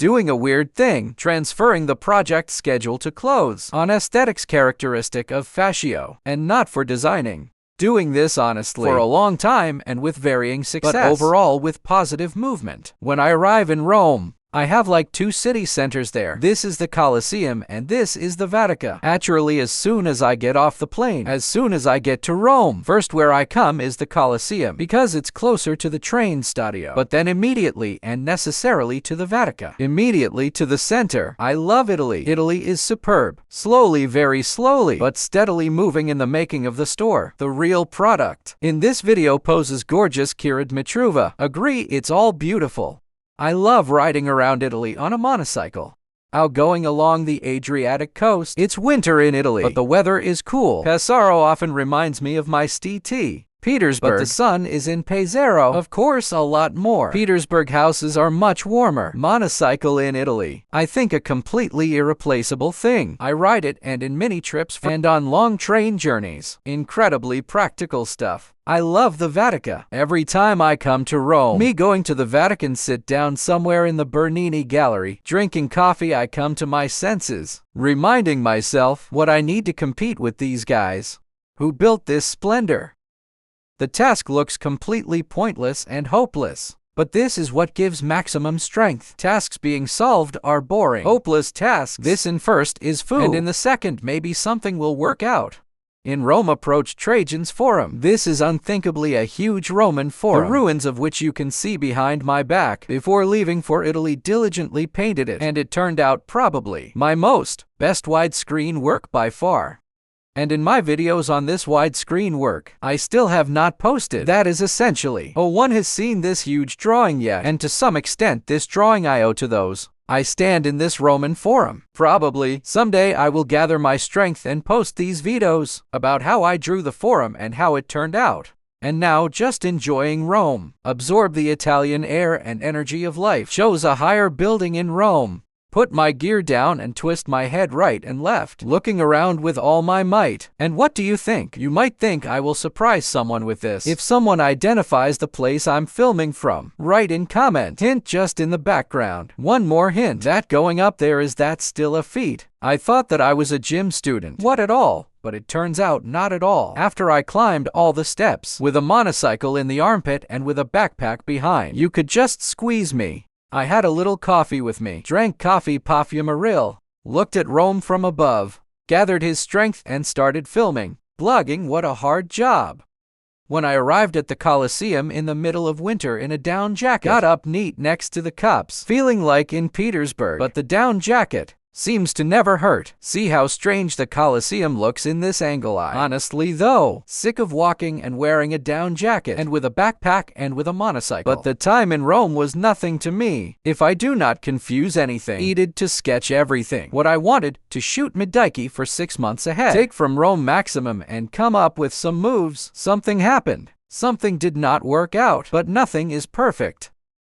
doing a weird thing, transferring the project schedule to clothes, on aesthetics characteristic of fascio, and not for designing. Doing this honestly for a long time and with varying success, but overall with positive movement. When I arrive in Rome, I have like two city centers there. This is the Colosseum and this is the Vatican. Actually, as soon as I get off the plane, as soon as I get to Rome, first where I come is the Colosseum because it's closer to the train stadio, but then immediately and necessarily to the Vatican. Immediately to the center. I love Italy. Italy is superb. Slowly, very slowly, but steadily moving in the making of the store. The real product. In this video poses gorgeous Kira Dmitrova. Agree, it's all beautiful. I love riding around Italy on a motorcycle. Going along the Adriatic coast. It's winter in Italy, but the weather is cool. Pesaro often reminds me of my St. Petersburg, but the sun is in Pesaro, of course, a lot more. Petersburg houses are much warmer. Motorcycle in Italy. I think a completely irreplaceable thing. I ride it and in mini trips and on long train journeys. Incredibly practical stuff. I love the Vatican. Every time I come to Rome, me going to the Vatican, sit down somewhere in the Bernini Gallery, drinking coffee, I come to my senses, reminding myself what I need to compete with these guys who built this splendor. The task looks completely pointless and hopeless, but this is what gives maximum strength. Tasks being solved are boring, hopeless tasks. This in first is food, and in the second maybe something will work out. In Rome approach Trajan's Forum. This is unthinkably a huge Roman forum, the ruins of which you can see behind my back. Before leaving for Italy, diligently painted it, and it turned out probably my best widescreen work by far. And in my videos on this widescreen work, I still have not posted. That is essentially, one has seen this huge drawing yet, and to some extent this drawing I owe to those. I stand in this Roman forum. Probably, someday I will gather my strength and post these videos about how I drew the forum and how it turned out. And now, just enjoying Rome. Absorb the Italian air and energy of life. Shows a higher building in Rome. Put my gear down and twist my head right and left, looking around with all my might. And what do you think? You might think I will surprise someone with this. If someone identifies the place I'm filming from, write in comment. Hint just in the background. One more hint. That going up there, is that still a feat? I thought that I was a gym student. What at all? But it turns out not at all. After I climbed all the steps, with a motorcycle in the armpit and with a backpack behind, you could just squeeze me. I had a little coffee with me, drank coffee parfumeril, looked at Rome from above, gathered his strength and started filming. Blogging, what a hard job. When I arrived at the Colosseum in the middle of winter in a down jacket, got up neat next to the cups, feeling like in Petersburg, but the down jacket seems to never hurt. See how strange the Colosseum looks in this angle. Honestly though, sick of walking and wearing a down jacket, and with a backpack and with a motorcycle. But the time in Rome was nothing to me. If I do not confuse anything, needed to sketch everything. What I wanted to shoot Medici for 6 months ahead. Take from Rome maximum and come up with some moves. Something happened. Something did not work out, but nothing is perfect.